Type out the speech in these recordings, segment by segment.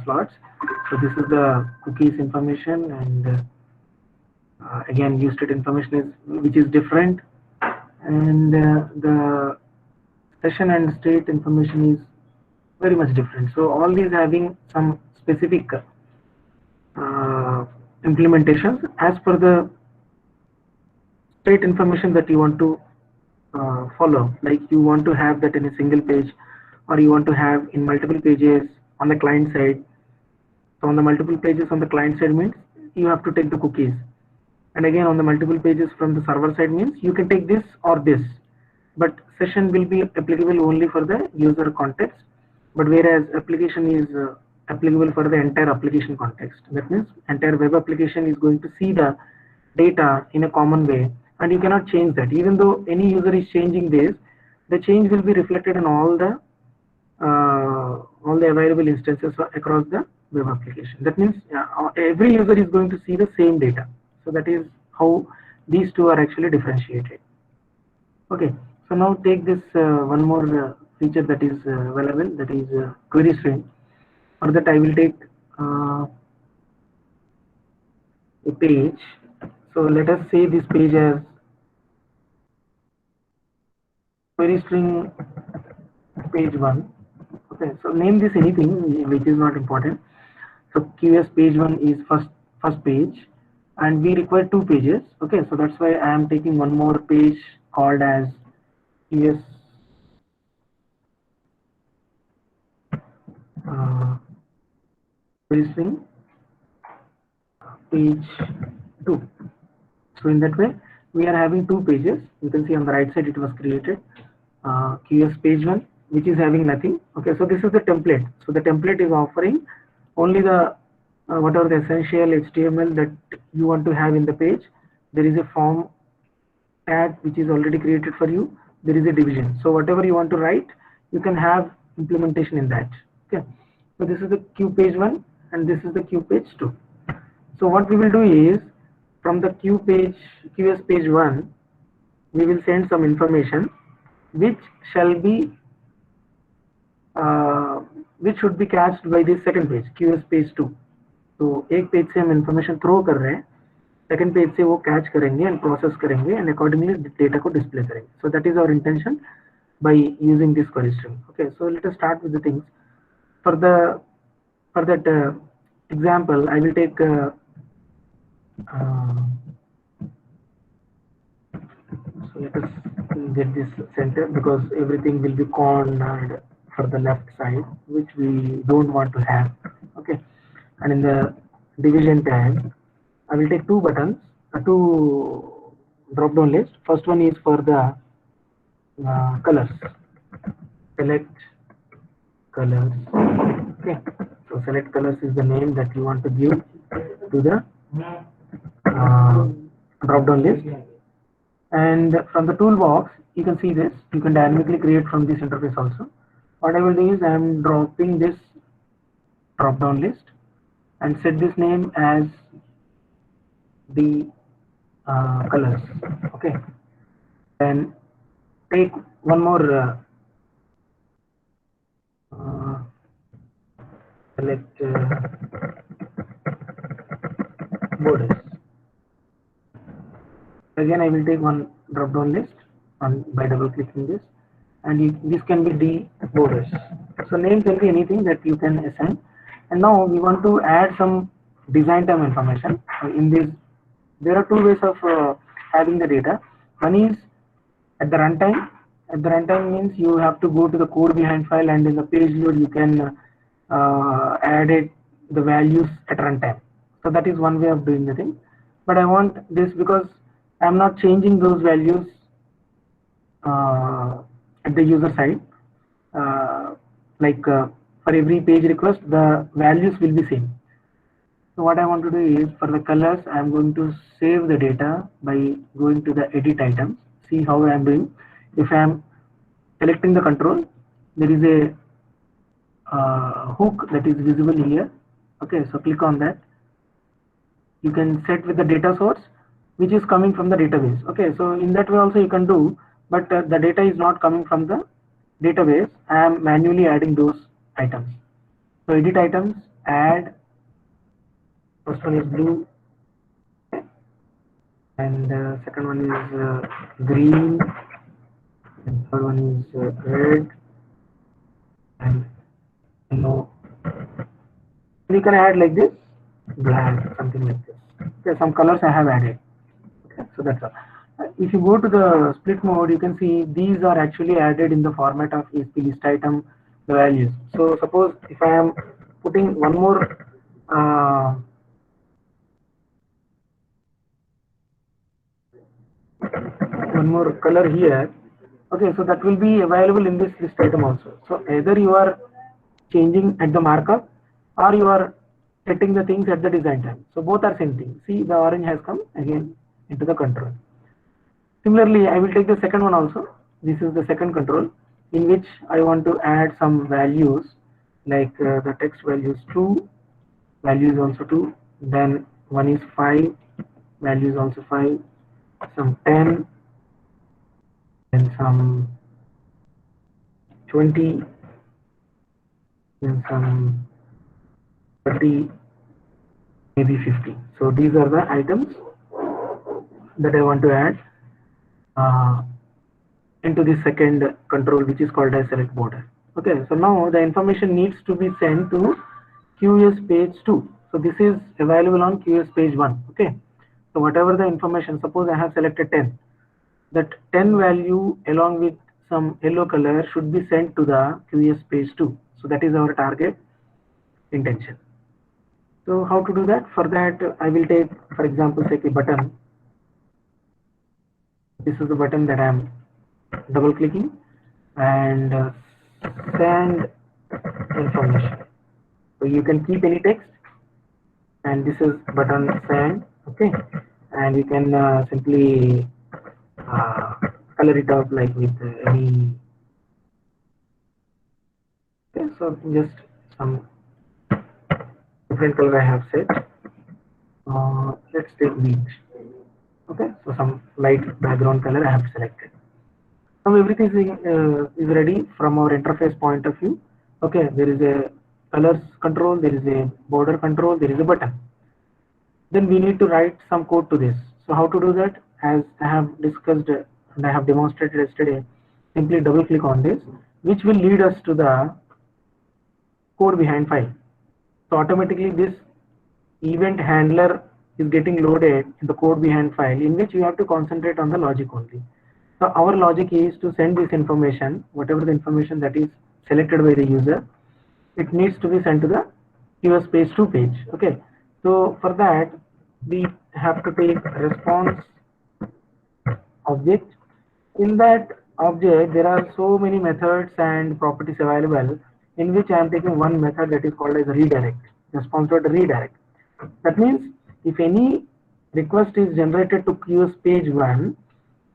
slots. So this is the cookies information, and again useState information is which is different, and the session and state information is very much different. So all these having some specific implementations as per the state information that you want to follow. Like you want to have that in a single page, or you want to have in multiple pages on the client side. So on the multiple pages on the client side means you have to take the cookies, and again on the multiple pages from the server side means you can take this or this, but session will be applicable only for the user context, but whereas application is applicable for the entire application context. That means entire web application is going to see the data in a common way, and you cannot change that. Even though any user is changing this, the change will be reflected in all the available instances across the web application. That means every user is going to see the same data. So that is how these two are actually differentiated. Okay, so now take this one more feature that is available, that is query string. For that I will take a page. So let us say this page as query string page 1. Okay, so name this anything which is not important. So QS page 1 is first page, and we require 2 pages. Okay, so that's why I am taking one more page called as QS query string page 2. So in that way we are having 2 pages. You can see on the right side it was created QS page 1, which is having nothing. Okay, so this is the template. So the template is offering only the whatever the essential HTML that you want to have in the page. There is a form tag which is already created for you. There is a division. So whatever you want to write, you can have implementation in that. Okay, so this is the Q page 1 and this is the Q page 2. So what we will do is from the QS page 1, we will send some information which shall be which should be catched by this second page QS page 2. तो एक page से हम information throw कर रहे हैं, second page से वो catch करेंगे एंड प्रोसेस करेंगे एंड अकॉर्डिंगली डेटा को डिस्प्ले करेंगे. So that is our intention by using this query string. Okay, so let us start with the things. For that example, I will take so let us get this center, because everything will be cornered for the left side, which we don't want to have. Okay, and in the division tab, I will take 2 buttons, 2 drop down list. First one is for the colors. Select colors. Okay, so select colors is the name that you want to give to the drop down list. And from the toolbox, you can see this. You can dynamically create from this interface also. What I will do is I am dropping this drop down list and set this name as the colors. Okay, and take one more select borders. Again, I will take one drop down list by double clicking this, and this can be the borders. So name can be anything that you can assign. And now we want to add some design term information. In this, there are 2 ways of having the data. One is at the runtime. At the runtime means you have to go to the code behind file, and in the page load you can add the values at runtime. So that is one way of doing the thing. But I want this because I am not changing those values at the user side. For every page request, the values will be same. So what I want to do is for the colors, I am going to save the data by going to the edit items. See how I am doing. If I am selecting the control, there is a hook that is visible here. Okay, so click on that. You can set with the data source which is coming from the database. Okay, so in that way also you can do, but the data is not coming from the database. I am manually adding those items. So edit items add. First one is blue, and second one is green, and third one is red, and yellow. We can add like this, black, something like this. Okay, some colors I have added. Okay, so that's all. If you go to the split mode, you can see these are actually added in the format of ESP list item, the values. So suppose if I am putting one more color here, okay, so that will be available in this list item also. So either you are changing at the markup or you are setting the things at the design time. So both are same thing. See, the orange has come again into the control. Similarly, I will take the second one also. This is the second control in which I want to add some values like the text value is 2, value is also 2, then one is 5, value is also 5, some 10, then some 20, then some 30, maybe 50. So these are the items that I want to add into the second control, which is called as select border. Okay, so now the information needs to be sent to QS page 2. So this is available on QS page 1. Okay, so whatever the information, suppose I have selected 10, that 10 value along with some yellow color should be sent to the QS page 2. So that is our target intention. So how to do that? For that, I will take, for example, say a button. This is the button that I am double clicking and send information. So you can keep any text, and this is button send. Okay, and you can simply color it up like with any. Okay, so just some different color I have set. Let's take beach. Okay, so some light background color I have selected. Now everything is ready from our interface point of view. Okay, there is a colors control, there is a border control, there is a button. Then we need to write some code to this. So how to do that? As I have discussed and I have demonstrated yesterday, simply double click on this, which will lead us to the code behind file. So automatically this event handler is getting loaded in the code behind file, in which you have to concentrate on the logic only. So our logic is to send this information, whatever the information that is selected by the user, it needs to be sent to the QS page 2 page. Okay, so for that we have to take response object. In that object there are so many methods and properties available, in which I am taking one method that is called as redirect, response.redirect. That means if any request is generated to QS page 1,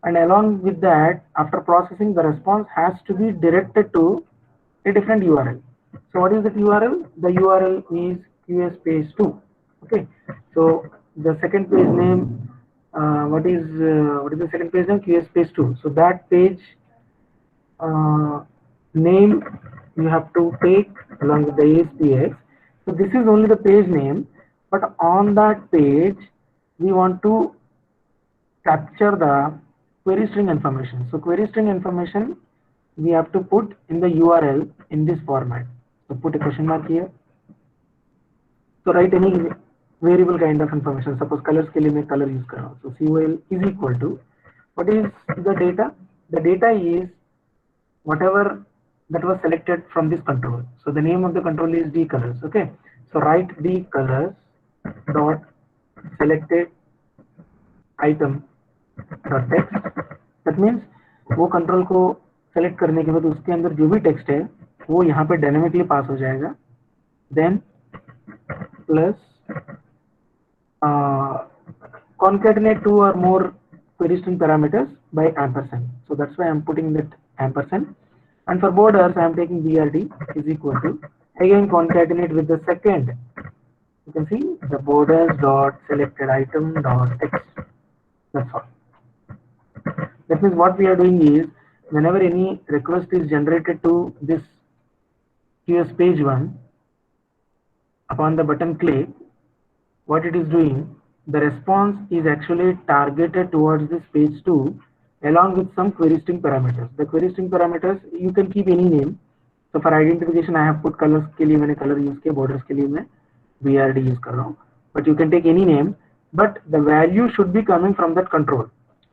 and along with that, after processing, the response has to be directed to a different URL. So what is that URL? The URL is QS page 2. Okay, so the second page name, what is the second page name? QS page 2. So that page name you have to take along with the ASPX. So this is only the page name, but on that page we want to capture the query string information. So query string information we have to put in the URL in this format. So put a question mark here. So write any variable kind of information. Suppose colors के लिए मैं color use कर रहा हूँ. So COL is equal to, what is the data? The data is whatever that was selected from this control. So the name of the control is dcolors. Okay, so write dcolors dot selected item dot text. That means वो control को select करने के बाद उसके अंदर जो भी text है वो यहाँ पे डायनेमिकली पास हो जाएगा. Then plus concatenate two or more query string parameters by ampersand. So that's why I'm putting that ampersand. And for borders, I'm taking BRD is equal to, again concatenate with the second. You can see the borders dot selected item dot text. That's all. That means what we are doing is, whenever any request is generated to this QS page 1, upon the button click, what it is doing, the response is actually targeted towards this page 2 along with some query string parameters. The query string parameters you can keep any name. So for identification I have put colors के लिए मैंने color use किया, borders के लिए मैं BRD use कर रहा हूँ, but you can take any name, but the value should be coming from that control.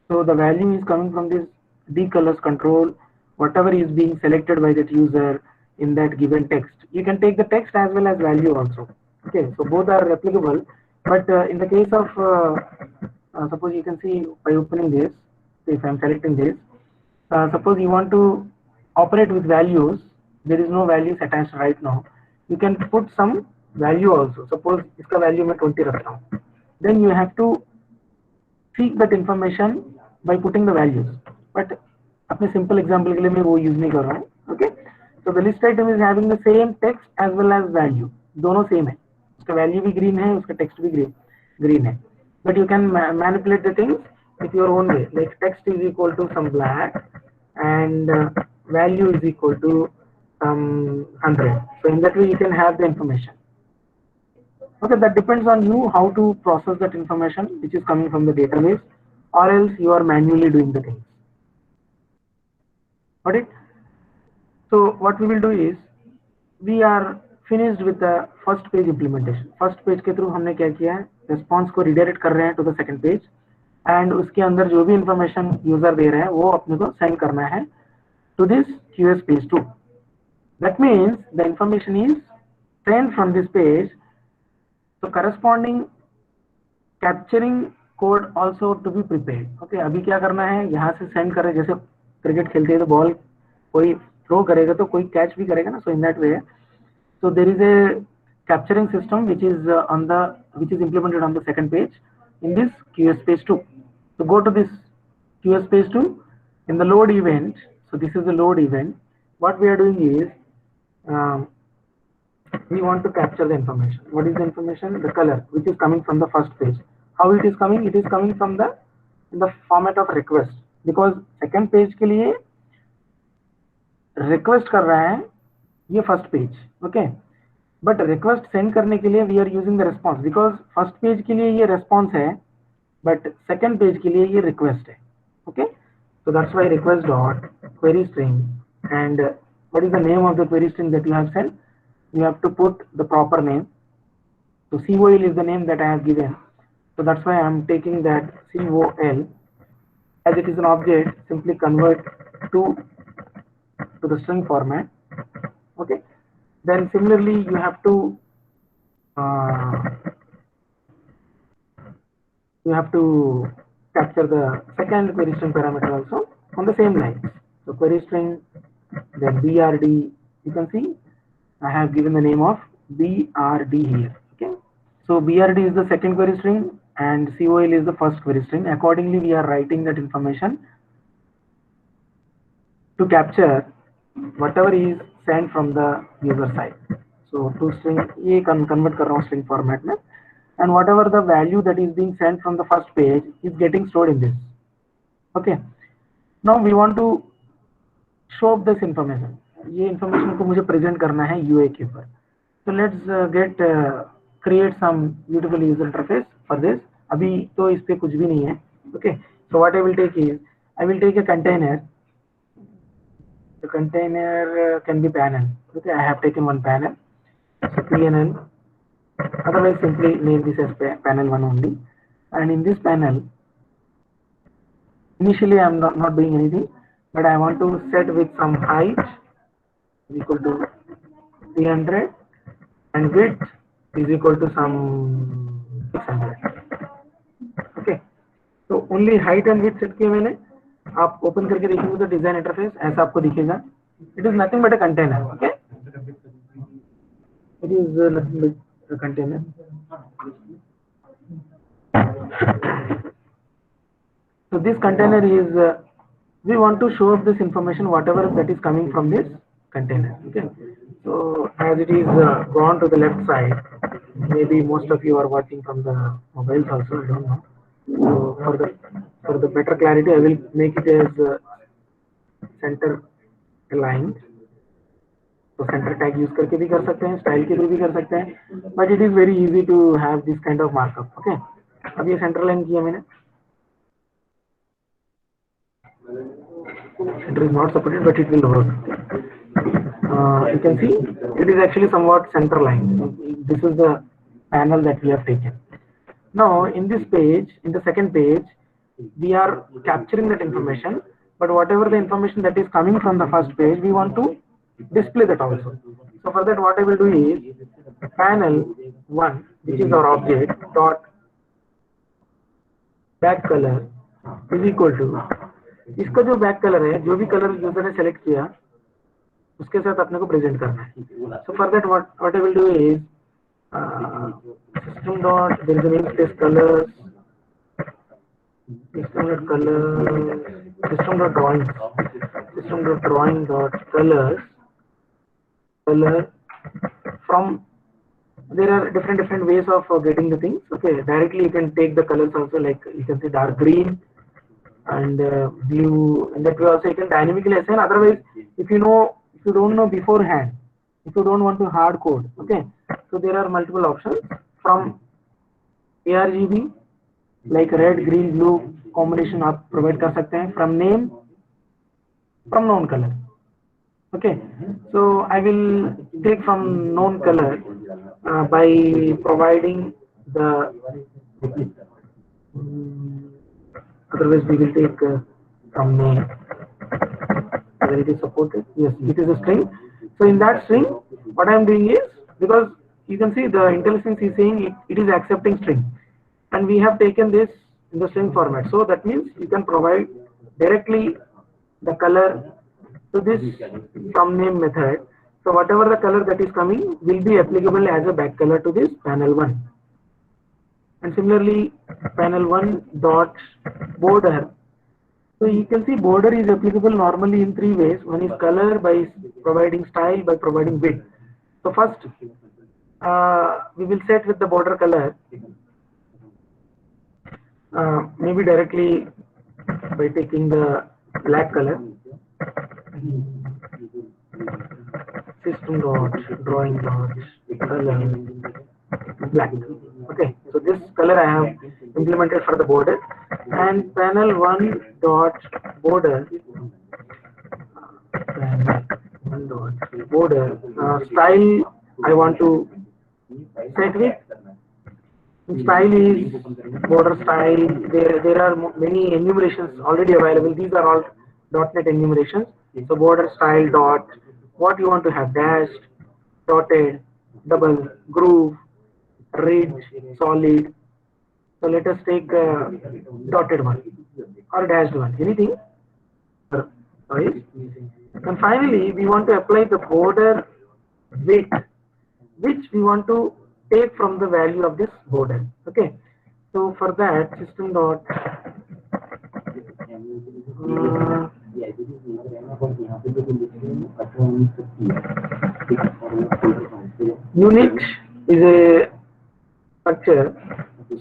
So the value is coming from this dcolors control, whatever is being selected by that user in that given text. You can take the text as well as value also. Okay, so both are applicable, but in the case of suppose you can see by opening this, if I'm selecting this, suppose you want to operate with values, there is no values attached right now. You can put some value also. Suppose इसका value मैं 20 रखता हूँ. Then you have to seek that information by putting the values. But अपने simple example के लिए मैं वो use नहीं कर रहा हूँ. Okay. So the list item is having the same text as well as value. दोनों same है. उसका value भी green है, उसका text भी green है. But you can manipulate the things with your own way. Like text is equal to some black and value is equal to 100. So in that way you can have the information. Okay, that depends on you how to process that information which is coming from the database, or else you are manually doing the things. Got it? So what we will do is, we are finished with the first page implementation. First page के through हमने क्या किया है, response को redirect कर रहे हैं to the second page, and उसके अंदर जो भी information user दे रहे हैं वो अपने को send करना है to this QS page 2. That means the information is sent from this page. So corresponding capturing code also to be prepared. Okay, अभी क्या करना है, यहाँ से send कर रहे, जैसे क्रिकेट खेलते हैं तो बॉल कोई थ्रो करेगा तो कोई कैच भी करेगा ना. So in that way, so there is a capturing system which is implemented on the second page in this QS page 2. So go to this QS page 2 in the load event. So this is the load event. What we are doing is we want to capture the information. What is the information? The color which is coming from the first page. How it is coming? It is coming from in the format of request, because second page के लिए request कर रहा है ये first page. Okay, but request send करने के लिए we are using the response, because first page के लिए ये response है but second page के लिए ये request है. Okay, so that's why request dot query string, and what is the name of the query string that you have sent? You have to put the proper name. So COL is the name that I have given. So that's why I am taking that COL. As it is an object, simply convert to the string format. Okay. Then similarly, you have to capture the second query string parameter also on the same line. So query string, then BRD. You can see I have given the name of BRD here. Okay. So BRD is the second query string and COL is the first query string. Accordingly, we are writing that information to capture whatever is sent from the user side. So to string, ये convert कर रहा हूँ string format में, and whatever the value that is being sent from the first page is getting stored in this. Okay. Now we want to show up this information. ये information को मुझे present करना है UA के ऊपर. So let's create some beautiful user interface for this. अभी तो इस पे कुछ भी नहीं है. Okay. So what I will take is, I will take a container. The container can be panel. Okay, I have taken one panel. So PNL. Otherwise, simply name this as panel 1 only. And in this panel, initially I am not doing anything, but I want to set with some height equal to 300 and width is equal to some 600. Okay. So only height and width set किए मैंने. आप open करके देखेंगे तो design interface ऐसा आपको दिखेगा. It is nothing but a container. Okay, it is nothing but a container. So this container is we want to show up this information whatever that is coming from this container. Okay, so as it is gone to the left side, maybe most of you are watching from the mobiles also, I don't know. So for the better clarity, I will make it as center aligned. तो centre tag use करके भी कर सकते हैं, style के through भी कर सकते हैं, but it is very easy to have this kind of markup. Okay, अब ये सेंटर लाइन किया मैंने. Center is not supported, but it will work. You can see it is actually somewhat center line. This is the panel that we have taken. Now in this page, in the second page, we are capturing that information, but whatever the information that is coming from the first page, we want to display that also. So for that, what I will do is panel 1, which is our object, dot back color is equal to, इसका जो back colour है, जो भी colour user ने select किया उसके साथ अपने को प्रेजेंट करना है. So for that what I will do is system dot there is a namespace colour, system dot colour, system dot drawing dot colour from, there are different ways of getting the things. Okay, directly you can take the colors also, like you can see dark green and blue, and that way also you can dynamically assign. Otherwise, if you don't know beforehand, if you don't want to hard code, okay, so there are multiple options from ARGB, like red, green, blue combination आप provide कर सकते हैं, from name, from known color. Okay, so I will take from known color by providing the otherwise we will take from name, whether it is supported. Yes, it is a string. So in that string, what I am doing is, because you can see the IntelliSense is saying it is accepting string, and we have taken this in the string format. So that means you can provide directly the color to this from name method. So whatever the color that is coming will be applicable as a back color to this panel 1. And similarly, panel 1 dot border. So you can see border is applicable normally in 3 ways. One is color, by providing style, by providing width. So first, we will set with the border color, maybe directly by taking the black color. System dot drawing dot color black. Okay, so this color I have implemented for the border, and panel 1 dot border, style I want to set with. Style is border style. There are many enumerations already available. These are all .NET enumerations. So border style dot, what you want to have, dashed, dotted, double, groove, ridge, solid. So let us take dotted one or dashed one, anything. Sorry. And finally, we want to apply the border width, which we want to take from the value of this border. Okay. So for that, system dot unit is a structure.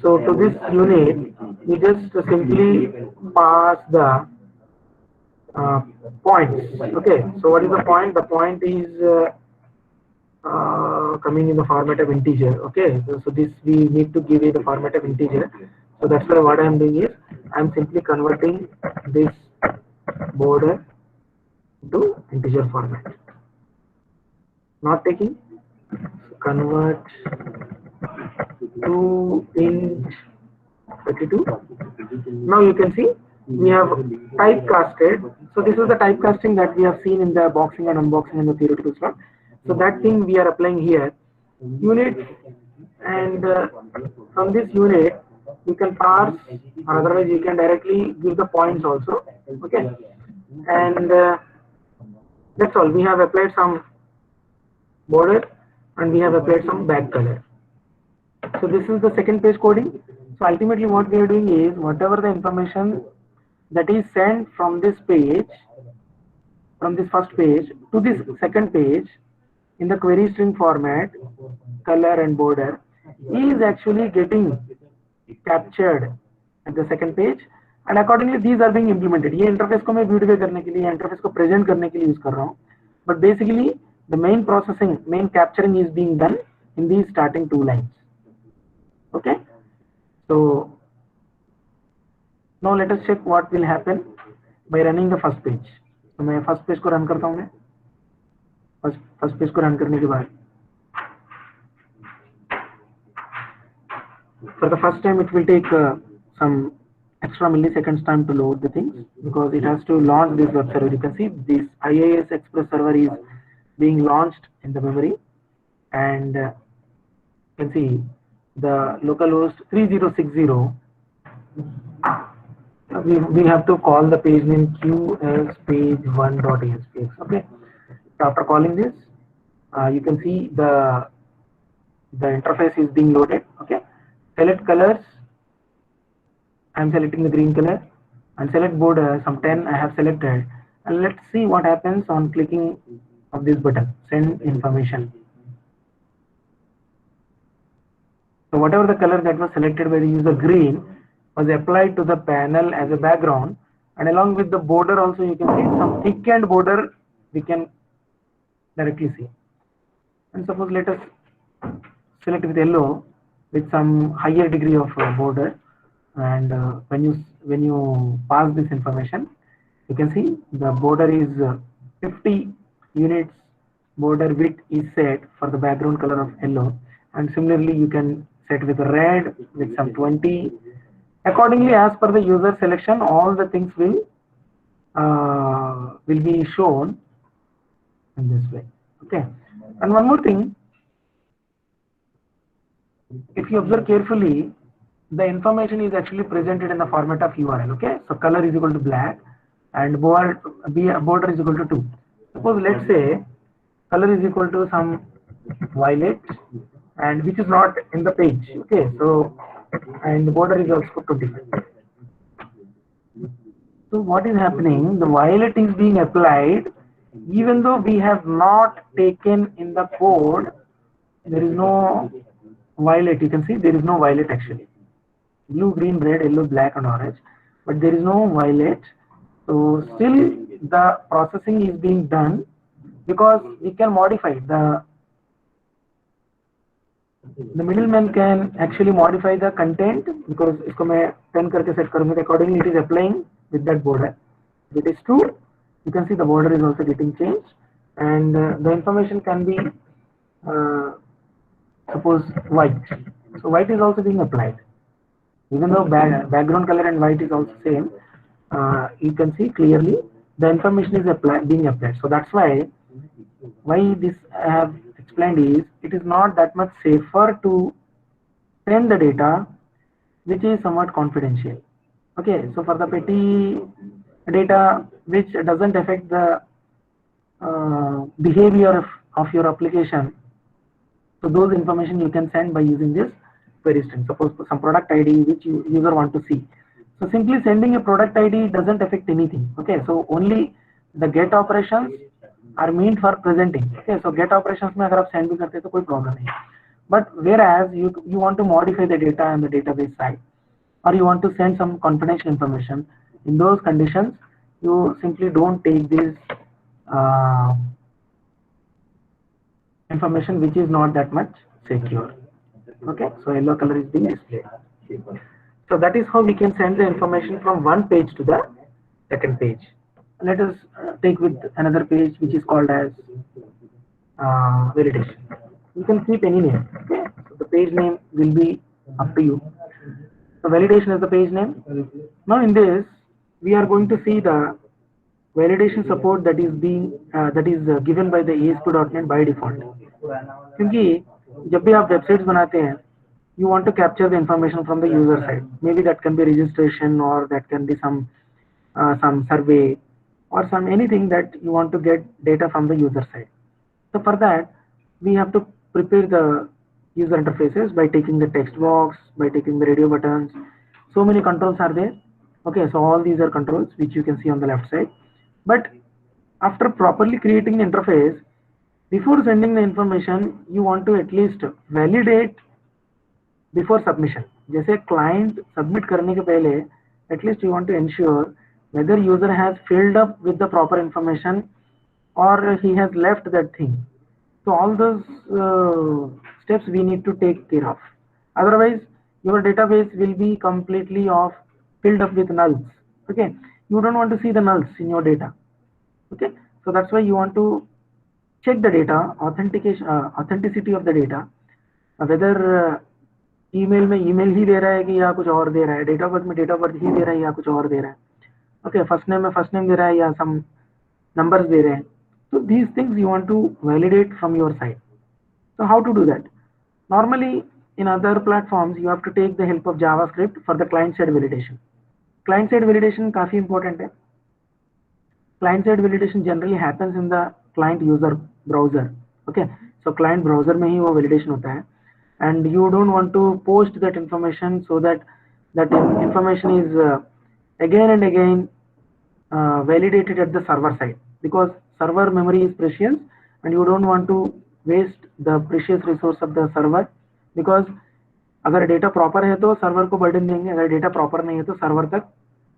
So to this unit, we just simply pass the points. Okay. So what is the point? The point is coming in the format of integer. Okay. So this we need to give it the format of integer. So that's why what I am doing is I am simply converting this border to integer format. Not taking, convert to int 32. Now you can see we have typecasted. So this is the typecasting that we have seen in the boxing and unboxing and the theoretical stuff. So that thing we are applying here. Unit, and from this unit you can parse, or otherwise you can directly give the points also. Okay, and that's all. We have applied some border and we have applied some back color. So this is the second page coding. So ultimately what we are doing is, whatever the information that is sent from this page, from this first page to this second page in the query string format, color and border, is actually getting captured at the second page, and accordingly these are being implemented. ये interface को मैं beautify करने के लिए, interface को present करने के लिए यूज कर रहा हूँ, but basically the main processing, main capturing is being done in these starting 2 lines. Okay, so now let us check what will happen by running the first page. तो मैं first page को run करता हूँ. मैं first page को run करने के बाद for the first time it will take some extra milliseconds time to load the things, because it has to launch this web server. You can see this IIS Express server is being launched in the memory, and you can see the localhost 3060. We have to call the page name qspage1.aspx. Okay, so after calling this, you can see the interface is being loaded. Okay, select colors. I'm selecting the green color, and select border. Some 10 I have selected, and let's see what happens on clicking of this button, send information. So whatever the color that was selected by the user, green, was applied to the panel as a background, and along with the border also you can see some thickened border we can directly see. And suppose let us select with yellow with some higher degree of border, and when you pass this information, you can see the border is 50 units border width is set for the background color of yellow, and similarly you can set with red with some 20. Accordingly, as per the user selection, all the things will be shown in this way. Okay, and one more thing, if you observe carefully, the information is actually presented in the format of URL. Okay, so color is equal to black and border is equal to 2. Suppose let's say color is equal to some violet, and which is not in the page. Okay, so and the border is also 25. So what is happening? The violet is being applied even though we have not taken in the code. There is no violet. You can see there is no violet actually. Blue, green, red, yellow, black, and orange, but there is no violet. So still the processing is being done, because we can modify the middleman can actually modify the content, because इसको मैं 10 करके set करूँगा, accordingly it is applying with that border. If it is true, you can see the border is also getting changed, and the information can be suppose white. So white is also being applied, even though background color and white is also same. You can see clearly the information is being applied. So that's why this I have explained is, it is not that much safer to send the data which is somewhat confidential. Okay, so for the petty data which doesn't affect the behavior of your application, so those information you can send by using this query string. Suppose some product ID which user want to see, so simply sending a product ID doesn't affect anything. Okay, so only the get operations are meant for presenting. Okay, so get operations में अगर आप send भी करते हैं तो कोई problem नहीं. But whereas you want to modify the data on the database side, or you want to send some confidential information, in those conditions you simply don't take this information which is not that much secure. Okay, so yellow color is being displayed. So that is how we can send the information from one page to the second page. Let us take with another page which is called as validation. You can keep any name. Okay, so the page name will be up to you. So validation is the page name. Now in this we are going to see the validation support that is given by the ASP.NET by default. क्योंकि जब भी आप websites बनाते हैं, you want to capture the information from the user side. Maybe that can be registration, or that can be some survey, or some anything that you want to get data from the user side. So for that we have to prepare the user interfaces by taking the text box, by taking the radio buttons. So many controls are there. Okay, so all these are controls which you can see on the left side. But after properly creating the interface, before sending the information, you want to at least validate before submission. जैसे client submit करने के पहले, at least you want to ensure whether user has filled up with the proper information or he has left that thing. So all those steps we need to take care of. Otherwise, your database will be completely off, filled up with nulls. Okay, you don't want to see the nulls in your data. Okay, so that's why you want to check the data authenticity of the data, whether email में email ही दे रहा है कि या कुछ और दे रहा है, date of birth में डेट ऑफ बर्थ ही दे रहा है या कुछ और दे रहा है. ओके, फर्स्ट नेम में फर्स्ट नेम दे रहा है या सम नंबर्स दे रहे हैं. So these things you want to validate from your side. So how to do that? Normally in other platforms you have to take the help of JavaScript for the client side validation. Client side validation काफी important है. Client side validation generally happens in the client user browser. Okay, so client browser में ही वो validation होता है, and you don't want to post that information so that that information is again and again validated at the server side, because server memory is precious and you don't want to waste the precious resource of the server. Because अगर data proper है तो server को burden देंगे, अगर data proper नहीं है तो server तक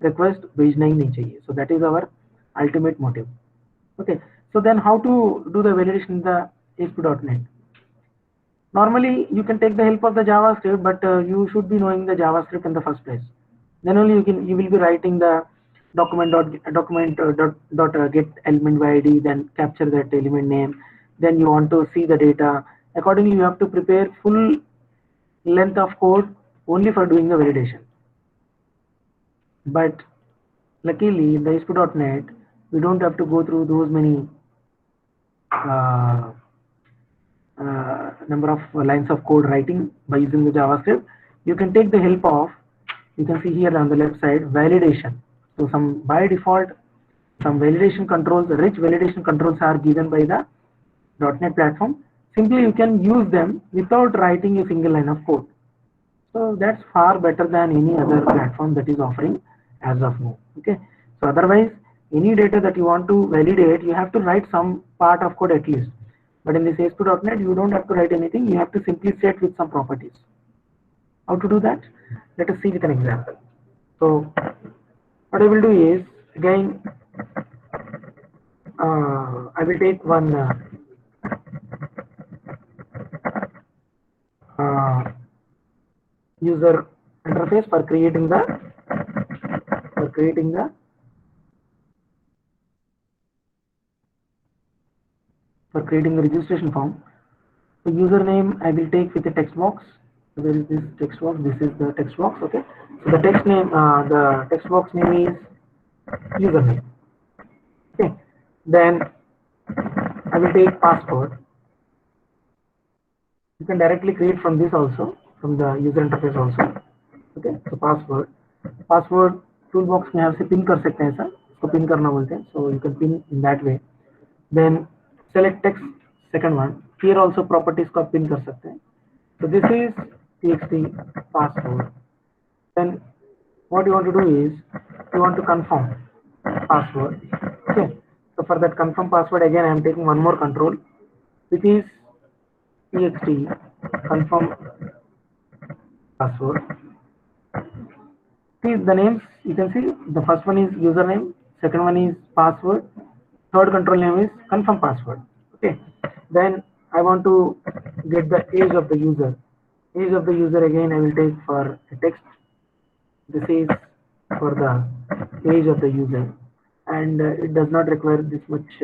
रिक्वेस्ट भेजना ही नहीं चाहिए. So that is our ultimate motive. Okay, so then how to do the validation in the ASP.NET? Normally you can take the help of the JavaScript, but you should be knowing the JavaScript in the first place. Then only you will be writing the document get element by id, then capture that element name, then you want to see the data. Accordingly you have to prepare full length of code only for doing the validation. But luckily in the ASP.NET we don't have to go through those many number of lines of code writing by using the JavaScript. You can take the help of, you can see here on the left side, validation. So some by default some validation controls, rich validation controls are given by the .NET platform. Simply you can use them without writing a single line of code. So that's far better than any other platform that is offering as of now. Okay, so otherwise any data that you want to validate, you have to write some part of code at least. But in this ASP.NET you don't have to write anything, you have to simply set with some properties. How to do that? Let us see with an example. So what I will do is, again I will take one user interface for creating the registration form. So username I will take with a text box. Where is this text box? This is the text box. Okay, so the text box name is username. Okay, then I will take password. You can directly create from this also, from the user interface also. Okay, so password toolbox में यहाँ से pin कर सकते हैं sir, इसको pin करना बोलते हैं. So you can pin in that way. Then select text, second one. Here also properties को पिन कर सकते हैं. So this is txt password. Then what you want to do is you want to confirm password. Okay, so for that confirm password, again I am taking one more control, which is txt confirm password. See the names, you can see the first one is username, second one is password, third control name is confirm password. Okay, then I want to get the age of the user. Age of the user, again I will take for a text. This is for the age of the user, and it does not require this much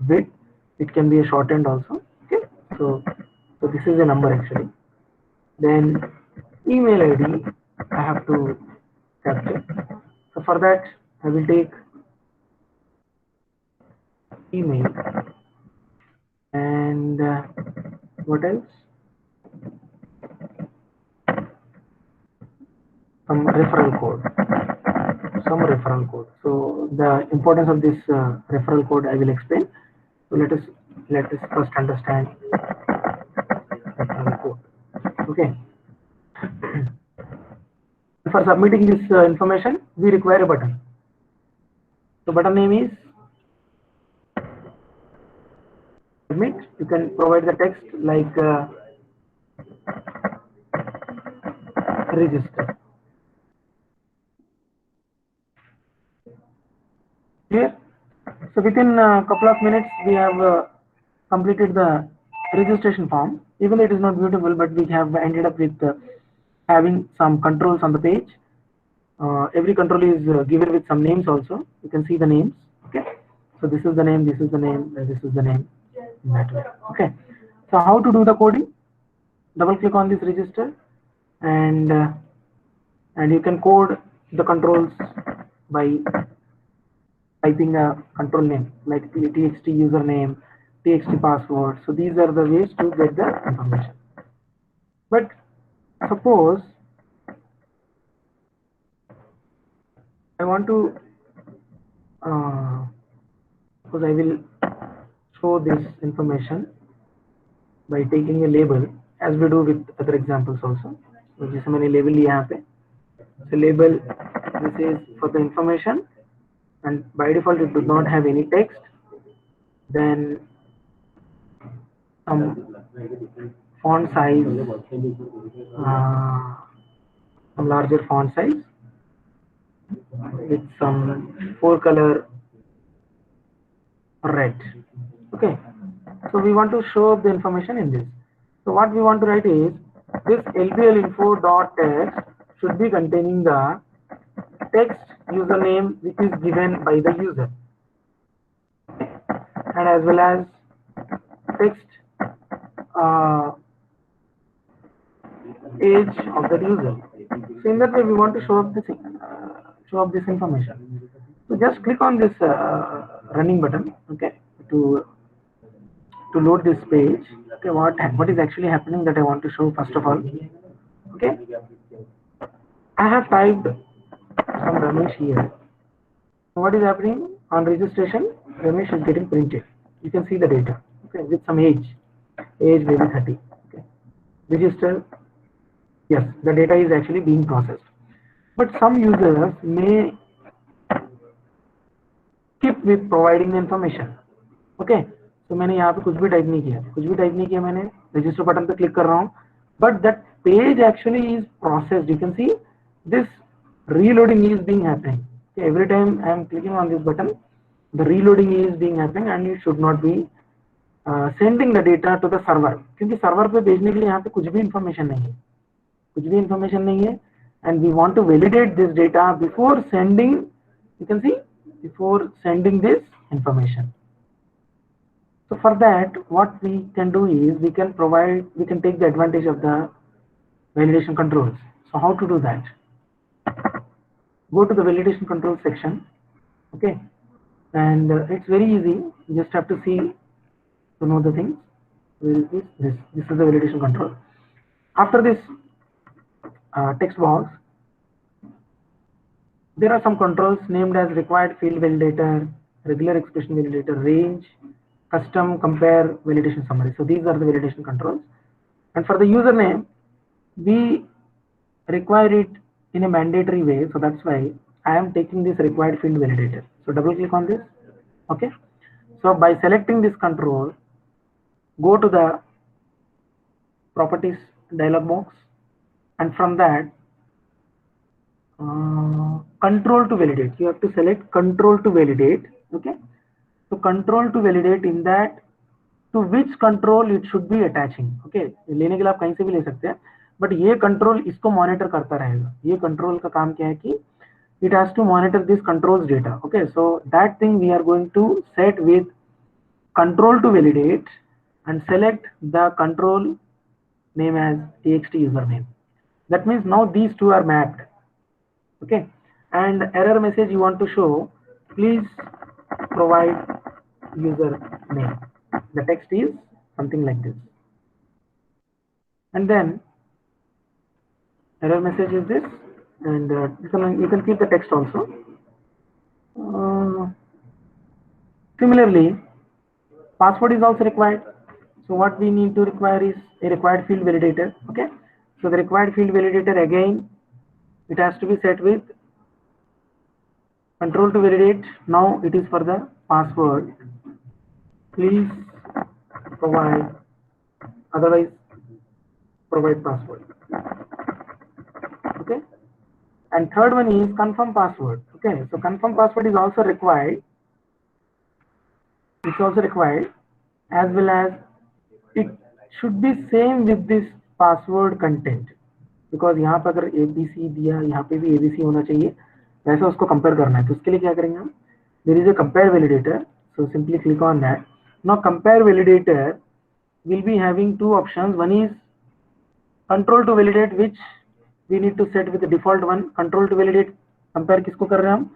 width. It can be a shortened also. Okay, so this is a number actually. Then email ID I have to capture. So for that I will take email, and what else? Some referral code. So the importance of this referral code I will explain. So let us first understand referral code. Okay. For submitting this information we require a button. So button name is submit. You can provide the text like register. Here, so within a couple of minutes we have completed the registration form. Even though it is not beautiful, but we have ended up with having some controls on the page. Every control is given with some names also. You can see the names. Okay, so this is the name, this is the name, and this is the name in that way. Okay, so how to do the coding? Double click on this register, and you can code the controls by typing a control name like txt username, txt password. So these are the ways to get the information. But suppose I want to suppose I will show this information by taking a label, as we do with other examples also. So जैसे मैंने label लिया यहाँ पे, so label, this is for the information, and by default it does not have any text. Then some font size, some larger font size with some 4-color red. Okay, so we want to show up the information in this. So what we want to write is this lbl info dot text should be containing the text username which is given by the user, and as well as text age of the user. So in that way we want to show up this information. So just click on this running button, okay, to load this page. Okay, what is actually happening that I want to show first of all. Okay, I have typed some Ramesh here. So what is happening on registration? Ramesh is getting printed. You can see the data, okay, with some age maybe 30. Okay, register. Yes, the data is actually being processed. But some users may skip with providing the information. Okay, so मैंने यहाँ पे कुछ भी type नहीं किया, मैंने register button पे click कर रहा हूँ, but that page actually is processed. You can see this reloading is being happening. Okay, every time I am clicking on this button, the reloading is being happening, and it should not be sending the data to the server, क्योंकि server पे भेजने के लिए यहाँ पे कुछ भी information नहीं है, and we want to validate this data before sending. You can see, before sending this information. So for that, what we can do is we can take the advantage of the validation controls. So how to do that? Go to the validation control section. Okay, and it's very easy. You just have to see to know the things. Where is this? This is the validation control. After this text box, there are some controls named as required field validator, regular expression validator, range, custom, compare, validation summary. So these are the validation controls. And for the username, we require it in a mandatory way. So that's why I am taking this required field validator. So double click on this. Okay. So by selecting this control, go to the properties dialog box, and from that, control to validate. You have to select control to validate. Okay. So control to validate, in that to which control it should be attaching. Okay, लेने के लिए आप कहीं से भी ले सकते हैं, but ये control इसको monitor करता रहेगा. ये control का काम क्या है कि it has to monitor this controls data. Okay, so that thing we are going to set with control to validate and select the control name as txt username. That means now these two are mapped. Okay, and error message you want to show, please provide user name. The text is something like this, and then error message is this, and you can keep the text also. Similarly, password is also required. So what we need to require is a required field validator. Okay, so the required field validator, again, it has to be set with control to validate. Now it is for the password. Please provide, otherwise provide password. Okay, and third one is confirm password. Okay, so confirm password is also required. It's also required, as well as it should be same with this password content, because यहाँ पर अगर ABC दिया, यहाँ पे भी ABC होना चाहिए, वैसा उसको कंपेयर करना है। तो उसके लिए क्या करेंगे हम, there is a compare validator, so simply click on that. Now compare validator will be having two options. One is control to validate, which we need to set with the default one. Control to validate compare किसको कर रहे हैं हम,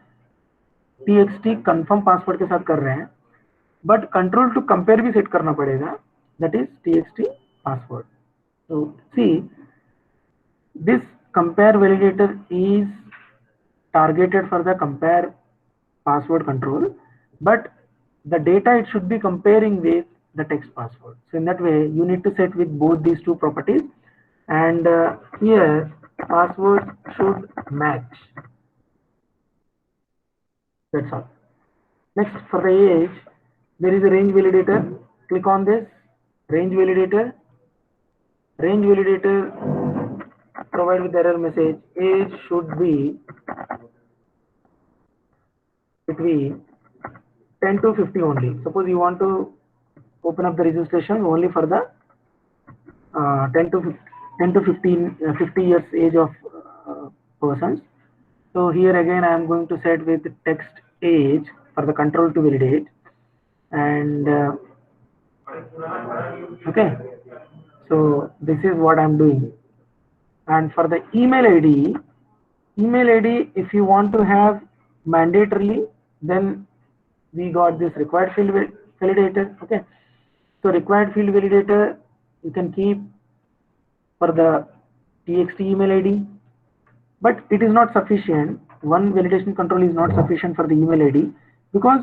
txt confirm password के साथ कर रहे हैं, बट कंट्रोल टू कंपेयर भी सेट करना पड़ेगा, that is txt password. So see, this compare validator is targeted for the compare password control, but the data it should be comparing with the text password. So in that way you need to set with both these two properties, and here password should match. That's all. Next, for the age, there is a range validator. Click on this range validator. Range validator provide with error message, age should be between 10 to 50 only. Suppose you want to open up the registration only for the 10 to 50 years age of persons. So here again I am going to set with text age for the control to validate, and okay, so this is what I am doing. And for the email ID, if you want to have mandatorily, then we got this required field validator. Okay, so required field validator you can keep for the txt email ID, but it is not sufficient. One validation control is not sufficient for the email ID, because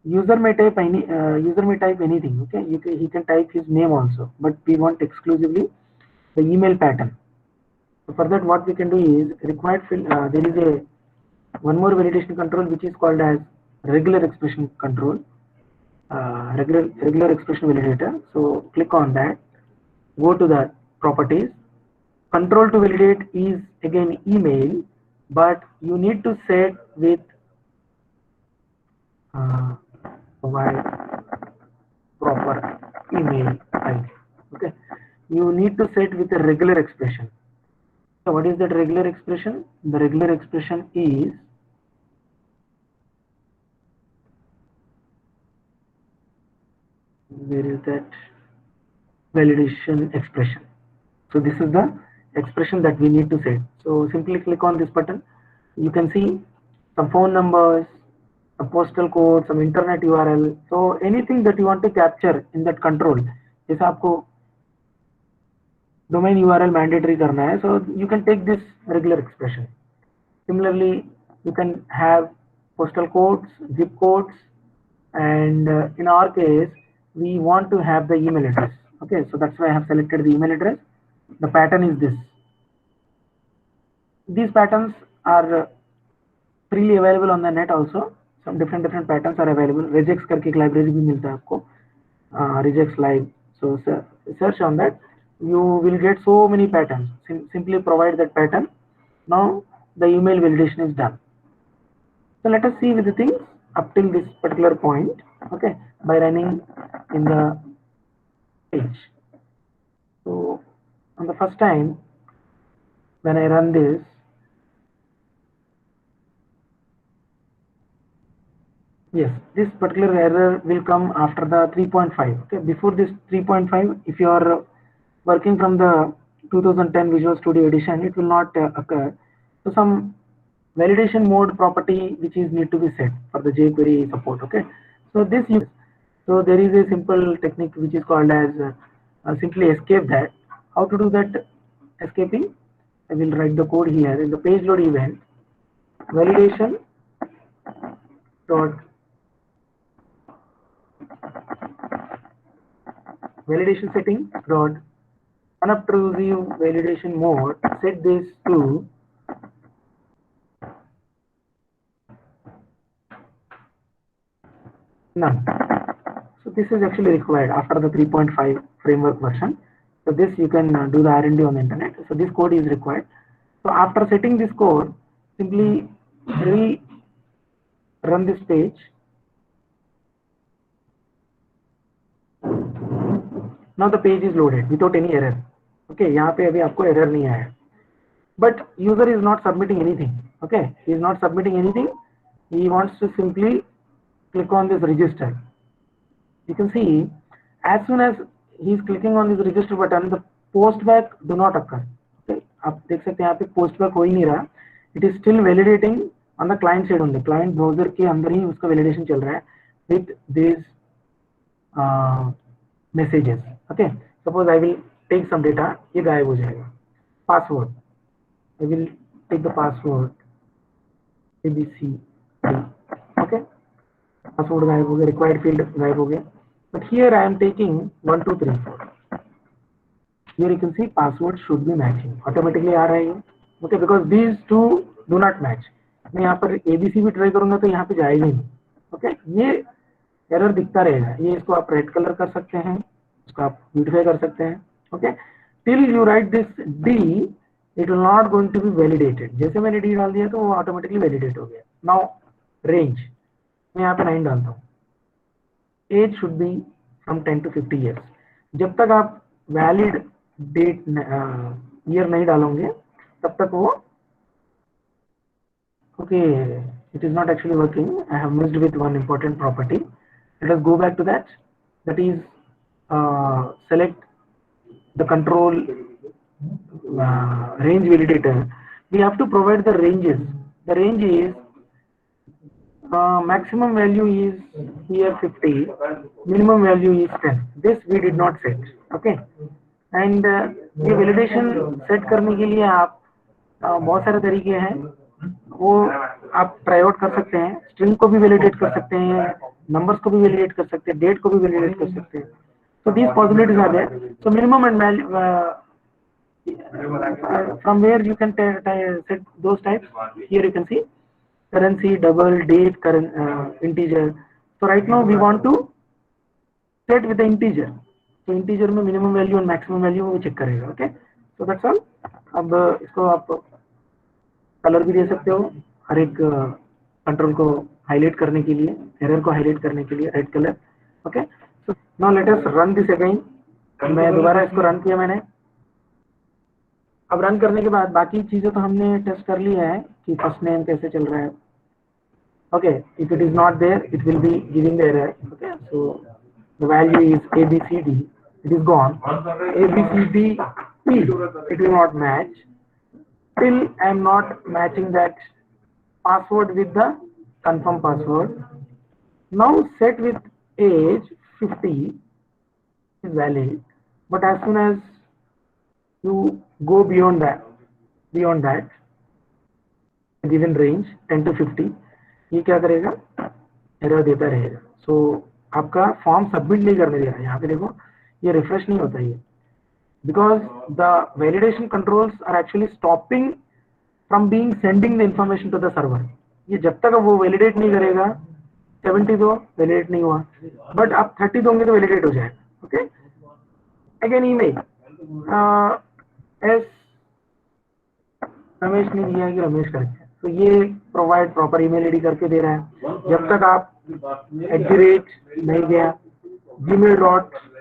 user may type anything. Okay, he can type his name also, but we want exclusively the email pattern. So for that, what we can do is required field. There is a one more validation control which is called as regular expression control, regular expression validator. So click on that, go to the properties. Control to validate is again email, but you need to set with provide proper email ID. Okay, you need to set with a regular expression. So what is that regular expression? The regular expression is where is that validation expression? So this is the expression that we need to set. So simply click on this button. You can see some phone numbers, some postal code, some internet URL. So anything that you want to capture in that control, जैसे आपको domain URL mandatory करना है, so you can take this regular expression. Similarly, you can have postal codes, zip codes, and in our case, we want to have the email address. Okay, so that's why I have selected the email address. The pattern is this. These patterns are freely available on the net also. Some different patterns are available. Regex करके एक library भी मिलता है आपको, Regex Live. So search on that. You will get so many patterns. Simply provide that pattern. Now the email validation is done. So let us see with the things up till this particular point. Okay, by running in the page. So on the first time when I run this, yes, this particular error will come after the 3.5. Okay, before this 3.5, if you are working from the 2010 Visual Studio Edition, it will not occur. So some validation mode property which is need to be set for the jQuery support. Okay, so this so there is a simple technique which is called as simply escape that. How to do that escaping? I will write the code here in the page load event. Validation dot validation setting dot unobtrusive validation mode. Set this to none. So this is actually required after the 3.5 framework version. So this you can do the R&D on the internet. So this code is required. So after setting this code, simply run this page. now the page is loaded without any error. Okay, यहाँ पे अभी आपको error नहीं आया, but user is not submitting anything. Okay, he is not submitting anything. He wants to simply click on this register. You can see as soon as he is clicking on this register button, the post back do not occur. Okay, आप देख सकते हैं यहाँ पे post back हो ही नहीं रहा. It is still validating on the client side only. Client browser के अंदर ही उसका validation चल रहा है with these messages. Okay, suppose I will take some data, ये गायब हो जाएगा. Password, I will take the password ABC. Okay, password गायब हो गया, required field गायब हो गया. But here I am taking 1 2 3 4. Here you can see password should be matching. Automatically आ रहा है ये. Okay, because these two do not match. मैं यहाँ पर ABC भी ट्राई करूंगा तो यहाँ पे जाएगा ही नहीं. Okay, ये एरर दिखता रहेगा. ये इसको आप रेड कलर कर सकते हैं, इसको आप ब्यूटीफाई कर सकते हैं. Okay, till you write this D, it will not going to be validated. जैसे मैंने D डाल दिया तो वो ऑटोमेटिकली वैलिडेट हो गया. Now range, मैं यहाँ पे 9 डालता हूँ. Age should be from 10 to 50 years. जब तक आप वैलिड डेट ईयर नहीं डालोगे तब तक वो okay, it is not actually working. I have missed with one important property. Let us go back to that. That is select the control range validator. We have to provide the ranges. The range is maximum value is here 50, minimum value is 10. This we did not set. Okay, and ये validation set करने के लिए आप बहुत सारे तरीके हैं. वो आप ट्राई आउट कर सकते हैं. स्ट्रिंग को भी वैलिडेट कर सकते हैं, नंबर्स को भी वैलिडेट कर सकते हैं, डेट को भी वैलिडेट कर सकते हैं. So these possibilities are there. So minimum and from where you can set those types. Here you can see currency, double, date, current, integer. So right now we want to set with the integer. So integer में minimum value and maximum value वो check करेगा. Okay, so that's all. अब इसको आप colour भी दे सकते हो हर एक कंट्रोल को हाईलाइट करने के लिए, एरर को हाईलाइट करने के लिए red colour. Okay, so now let us run this again. मैं दोबारा इसको रन किया मैंने. अब रन करने के बाद बाकी चीजें तो हमने टेस्ट कर लिया है कि फर्स्ट नेम कैसे चल रहा है. Okay, if it is not there it will be giving the error. Okay, so the value is ABCD. It is gone. ABCD it will not match. Still I am not matching that password with the confirm password. Now set with age 50 is valid, but as soon as you go beyond that given range 10 to 50, ये क्या करेगा, error देता रहेगा. सो आपका form submit नहीं करने दे रहा है. यहाँ पे देखो ये रिफ्रेश नहीं होता है because the validation controls are actually stopping from being sending the information to the server. ये जब तक वो वैलिडेट नहीं करेगा 70 दो वैलिडेट नहीं हुआ, बट आप 30 दोगे तो वैलिडेट हो जाएगा. Okay, again email S Ramesh ने दिया कि रमेश करके, तो ये प्रोवाइड प्रॉपर ईमेल आईडी करके दे रहा है. जब तक आप @ नहीं गया, gmail.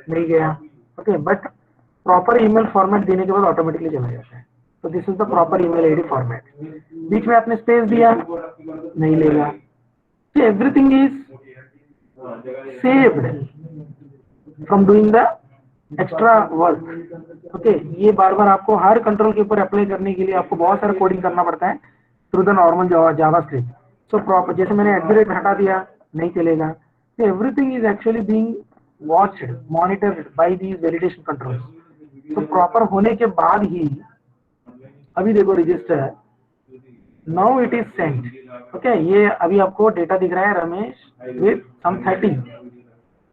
नहीं गया. Okay, but proper email format देने के बाद ऑटोमेटिकली चला जाता है. तो this is the proper email ID format. बीच में आपने स्पेस दिया नहीं लेगा. So everything is saved from doing the extra work. Okay, ये बार बार आपको हर कंट्रोल के ऊपर अप्लाई करने के लिए आपको बहुत सारा कोडिंग करना पड़ता है through the normal JavaScript. So proper जैसे मैंने @ हटा दिया नहीं चलेगा. So everything is actually being watched, monitored by these validation controls. तो प्रॉपर होने के बाद ही अभी देखो register, now it is sent. Okay, ये अभी आपको डेटा दिख रहा है Ramesh with some 30.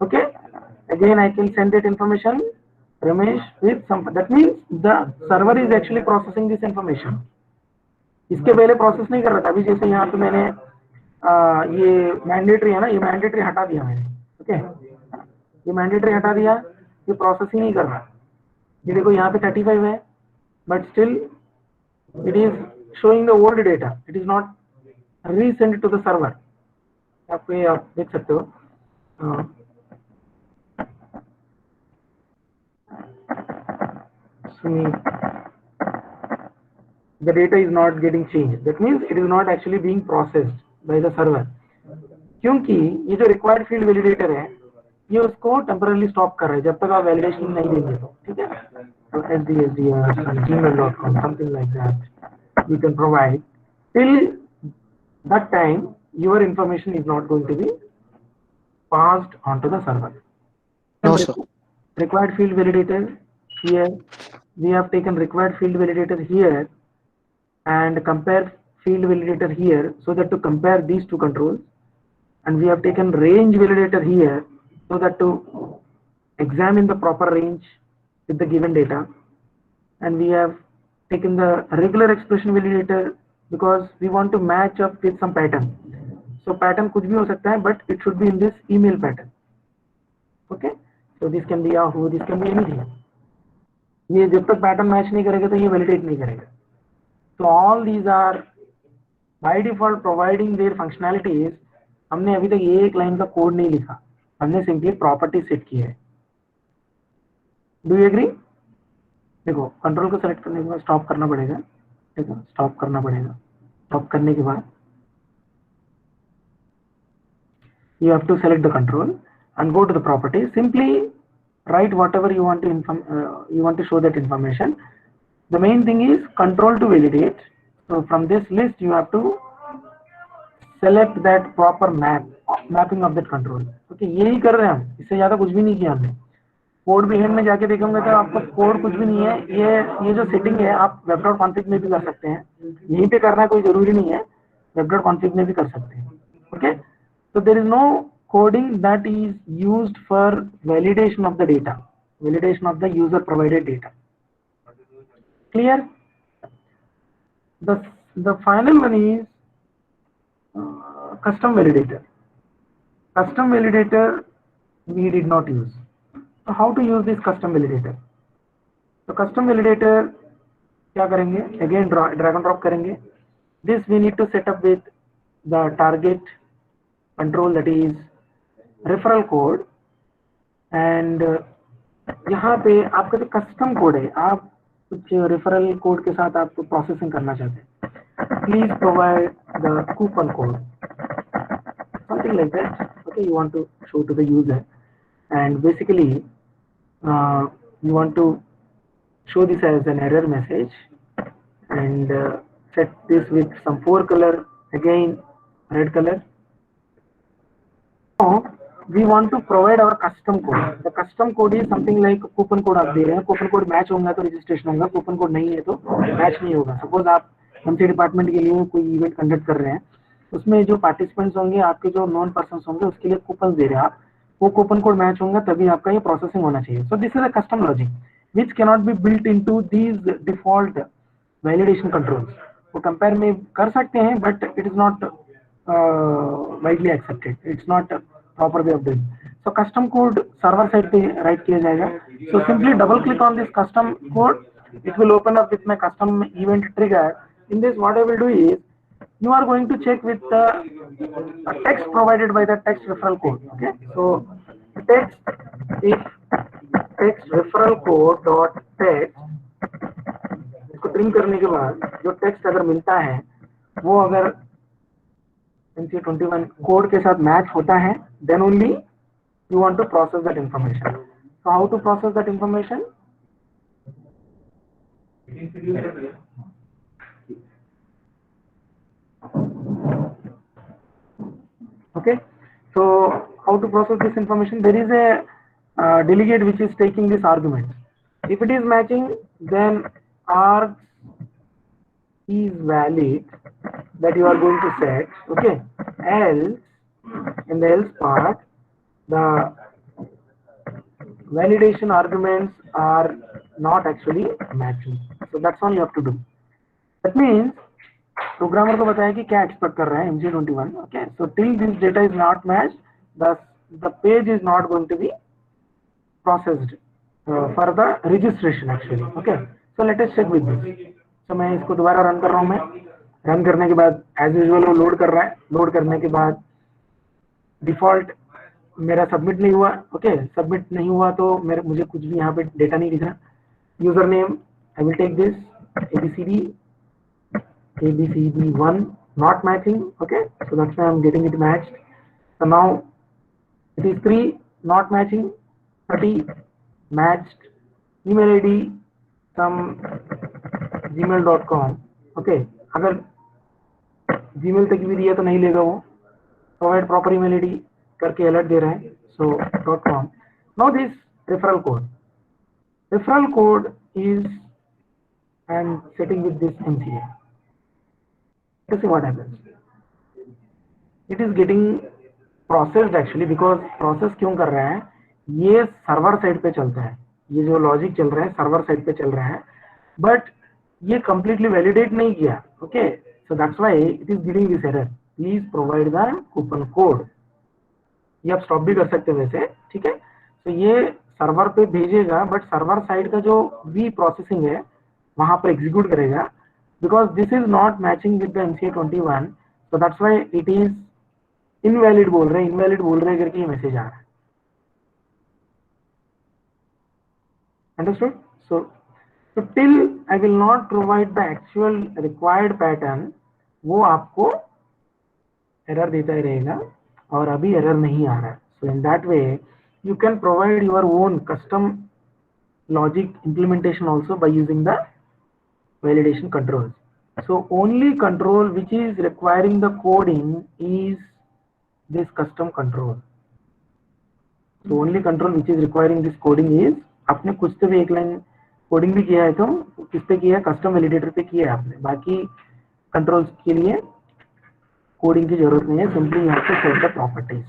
Okay, again I can send that information Ramesh with some. That means the server is actually processing this information. इसके पहले प्रोसेस नहीं कर रहा था. अभी जैसे यहाँ पे मैंने ये मैंडेटरी है ना, ये मैंडेटरी हटा दिया मैंने. ओके, ये मैंडेटरी हटा दिया, ये प्रोसेस ही नहीं कर रहा. ये देखो यहाँ पे 35 है, but still it is showing the old data. It is not resend to the server. आपको ये आप देख सकते हो. Sumit, the data is not getting changed. That means it is not actually being processed by the server. क्योंकि ये जो required field validator है ये उसको टेम्परली स्टॉप कर रहा है जब तक आप वैलिडेशन नहीं देंगे तो, ठीक है. तो SDSDR, gmail.com, something like that you can provide. Till that time your information is not going to be passed onto the server. No, sir. Required field validator here, we have taken required field validator here and compare field validator here, so that to compare these two controls, and we have taken range validator here so that to examine the proper range with the given data, and we have taken the regular expression validator because we want to match up with some pattern. So pattern कुछ भी हो सकता है, but it should be in this email pattern. Okay, so this can be Yahoo, this can be anything. ये जब तक pattern match नहीं करेगा तो ये वैलिडेट नहीं करेगा. So all these are by default providing their functionalities. हमने अभी तक ये एक लाइन का कोड नहीं लिखा, हमने सिंपली प्रॉपर्टी सेट की है. Do you agree? देखो कंट्रोल को सेलेक्ट करने के बाद स्टॉप करना पड़ेगा. देखो स्टॉप करना पड़ेगा. स्टॉप करने के बाद you have to select the control and go to the property. Simply write whatever you want to show that information. The main thing is control to validate. So from this list you have to select that proper mapping of that control. Okay, यही कर रहे हैं हम, इससे ज्यादा कुछ भी नहीं किया हमने. कोड बिहेव में जाके देखोगे तो आपको कोड कुछ भी नहीं है. ये जो सेटिंग है आप web.config में भी कर सकते हैं. यहीं पे करना कोई जरूरी नहीं है, web.config में भी कर सकते हैं. Okay, so there is no coding that is used for validation of the data, validation of the user provided data. Clear? The final one is custom validator. Custom validator we did not use. So how to use this custom validator? So custom validator क्या करेंगे? Again drag and drop करेंगे. This we need to set up with the target control, that is referral code, and यहाँ पे आपका जो custom code है, आप कुछ रेफरल कोड के साथ आप प्रोसेसिंग करना चाहते हैं. Please provide the coupon code, something like that. Okay, you want to show to the user and basically you want to show this as an error message and set this with some 4 color, again red color. Now we want to provide our custom code. The custom code is something like coupon code आप दे रहे हैं. Coupon code match होगा तो registration होगा, coupon code नहीं है तो match नहीं होगा. सपोज आप एमसी डिपार्टमेंट के लिए कोई इवेंट कंडक्ट कर रहे हैं, उसमें जो पार्टिसिपेंट्स होंगे, आपके जो नॉन पर्सन होंगे, उसके लिए कूपन दे रहे हैं आप, वो कूपन कोड मैच होगा तभी आपका ये प्रोसेसिंग होना चाहिए. So this is a custom logic which cannot be built into these default validation controls. वो कंपेयर में कर सकते हैं but it is not widely accepted, it's not proper way of doing. So custom code server side पे right किया जाएगा. So simply double click on this custom code, it will open up with my custom event trigger. In this what I will do is you are going to check with the text provided by the text referral code. Okay, so text, if text referral code dot text, इसको trim करने के बाद जो text अगर मिलता है वो अगर NC21 कोड के साथ मैच होता है, then only you want to process that information. So how to process that information? Okay, so how to process this information? There is a delegate which is taking this argument. If it is matching, then args is valid that you are going to set. Okay, else in the else part the validation arguments are not actually matching. So that's all you have to do. That means programmer को बताया कि क्या expect कर रहा है MG21. Okay, so till this data is not match, the page is not going to be processed for the registration actually. Okay, so let us check with this. So मैं इसको दोबारा रन कर रहा हूँ. मैं रन करने के बाद एज यूजुअल वो लोड कर रहा है. लोड करने के बाद डिफॉल्ट मेरा सबमिट नहीं हुआ. ओके, सबमिट नहीं हुआ तो मुझे कुछ भी यहाँ पे डेटा नहीं दिख रहा. User name I will take this ABCD1 not matching. Okay, so that's why I'm getting it matched. So now it is 3 not matching, 30 matched. Email ID some gmail.com. Okay, अगर Gmail तक भी दिया तो नहीं लेगा वो. Provide proper email ID करके alert दे रहा है. So .com. Now this referral code is I'm setting with this MCA. Let's see what happens. It is getting processed actually because process क्यों कर रहा है, ये सर्वर साइड पे चलता है, ये जो लॉजिक चल रहा है सर्वर साइड पे चल रहा है, बट ये completely validate नहीं किया. Okay, so that's why it is giving this error. Please provide the coupon code. ये आप स्टॉप भी कर सकते हैं वैसे, ठीक है. तो ये सर्वर पे भेजेगा बट सर्वर साइड का जो वी प्रोसेसिंग है वहां पर एग्जीक्यूट करेगा because this is not matching with the MCA21. So that's why it is invalid बोल रहे करके ये मैसेज आ रहा है. Understood. So till I will not provide the actual required pattern, वो आपको एरर देता ही रहेगा और अभी एरर नहीं आ रहा है. So in that way you can provide your own custom logic implementation also by using the validation controls. So only control which is requiring the coding is this custom control. So only control which is requiring this coding is, आपने कुछ तो भी एक line coding भी किया है तो किस पे किया है, कस्टम वैलिडेटर पे किया है आपने, बाकी कंट्रोल्स के लिए कोडिंग की जरूरत नहीं है, simply you have to set the properties.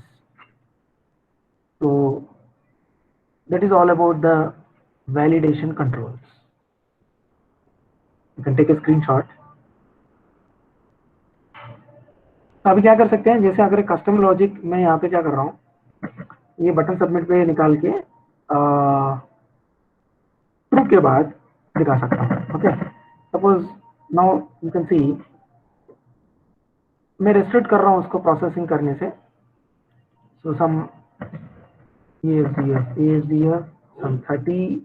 So that is all about the validation controls. You can take a screenshot. तो अभी क्या कर सकते हैं, जैसे अगर कस्टम लॉजिक मैं यहाँ पे क्या कर रहा हूँ, ये बटन सबमिट पे निकाल के ट्रू के बाद दिखा सकता हूँ. Okay, suppose now you can see मैं रेस्ट्रिक्ट कर रहा हूँ उसको प्रोसेसिंग करने से. सो सम ASDF some 30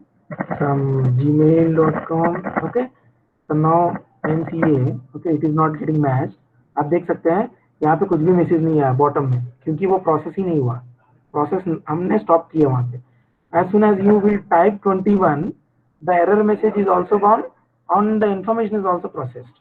some gmail.com. okay, so now MCA, okay, it is not getting matched. आप देख सकते हैं यहाँ पे कुछ भी मैसेज नहीं आया बॉटम में क्योंकि वो प्रोसेस ही नहीं हुआ, प्रोसेस हमने स्टॉप किया वहाँ पे. as soon as you will type 21 the error message is also gone and the information is also processed.